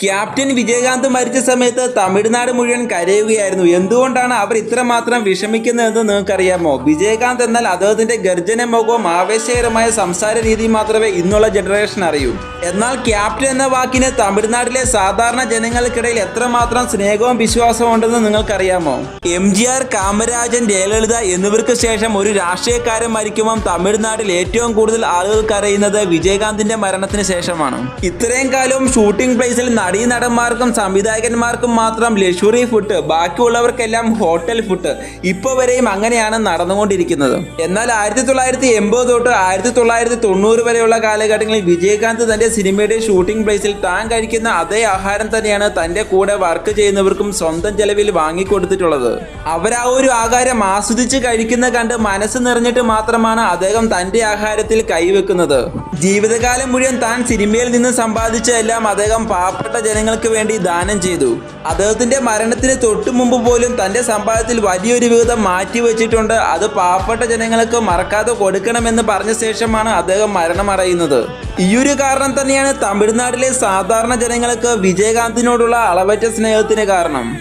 Captain Vijayakanth മരിച്ച സമയത്ത് തമിഴ്നാട് മുഴുവൻ കരയുകയായിരുന്നു. എന്തുകൊണ്ടാണ് അവർ ഇത്രമാത്രം വിഷമിക്കുന്നതെന്ന് നിങ്ങൾക്കറിയാമോ? വിജയകാന്ത് എന്നാൽ അദ്ദേഹത്തിന്റെ ഗർജന മുഖവും ആവേശകരമായ സംസാര രീതിയും മാത്രമേ ഇന്നുള്ള ജനറേഷൻ അറിയൂ. എന്നാൽ ക്യാപ്റ്റൻ എന്ന വാക്കിന് തമിഴ്നാട്ടിലെ സാധാരണ ജനങ്ങൾക്കിടയിൽ എത്രമാത്രം സ്നേഹവും വിശ്വാസവും ഉണ്ടെന്ന് നിങ്ങൾക്കറിയാമോ? MGR, കാമരാജൻ, ജയലളിത എന്നിവർക്ക് ശേഷം ഒരു രാഷ്ട്രീയക്കാരൻ മരിക്കുമ്പോൾ തമിഴ്നാട്ടിൽ ഏറ്റവും കൂടുതൽ ആളുകൾക്ക് അറിയുന്നത് വിജയകാന്തിന്റെ മരണത്തിന് ശേഷമാണ്. ഇത്രയും കാലവും ഷൂട്ടിംഗ് പ്ലേസിൽ നടന്മാർക്കും സംവിധായകന്മാർക്കും മാത്രം ലക്ഷറി ഫുഡ്, ബാക്കിയുള്ളവർക്കെല്ലാം ഹോട്ടൽ ഫുഡ്. ഇപ്പോൾ വരെയും അങ്ങനെയാണ് നടന്നുകൊണ്ടിരിക്കുന്നത്. എന്നാൽ 1980 തൊട്ട് 1990 വരെയുള്ള കാലഘട്ടങ്ങളിൽ വിജയകാന്ത് തന്റെ സിനിമയുടെ ഷൂട്ടിംഗ് പ്ലേസിൽ താൻ കഴിക്കുന്ന അതേ ആഹാരം തന്നെയാണ് തന്റെ കൂടെ വർക്ക് ചെയ്യുന്നവർക്കും സ്വന്തം ചെലവിൽ വാങ്ങിക്കൊടുത്തിട്ടുള്ളത്. അവർ ആ ഒരു ആഹാരം ആസ്വദിച്ച് കഴിക്കുന്ന കണ്ട് മനസ്സ് നിറഞ്ഞിട്ട് മാത്രമാണ് അദ്ദേഹം തന്റെ ആഹാരത്തിൽ കൈവെക്കുന്നത്. ജീവിതകാലം മുഴുവൻ താൻ സിനിമയിൽ നിന്ന് സമ്പാദിച്ചതെല്ലാം അദ്ദേഹം പാവപ്പെട്ട ജനങ്ങൾക്ക് വേണ്ടി ദാനം ചെയ്തു. അദ്ദേഹത്തിന്റെ മരണത്തിന് തൊട്ടു മുമ്പ് പോലും തന്റെ സമ്പാദ്യത്തിൽ വലിയൊരു വിഹിതം മാറ്റിവെച്ചിട്ടുണ്ട്. അത് പാവപ്പെട്ട ജനങ്ങൾക്ക് മറക്കാതെ കൊടുക്കണമെന്ന് പറഞ്ഞ ശേഷമാണ് അദ്ദേഹം മരണമടയുന്നത്. ഈയൊരു കാരണം തന്നെയാണ് തമിഴ്നാട്ടിലെ സാധാരണ ജനങ്ങൾക്ക് വിജയകാന്തിനോടുള്ള അളവറ്റ സ്നേഹത്തിന് കാരണം.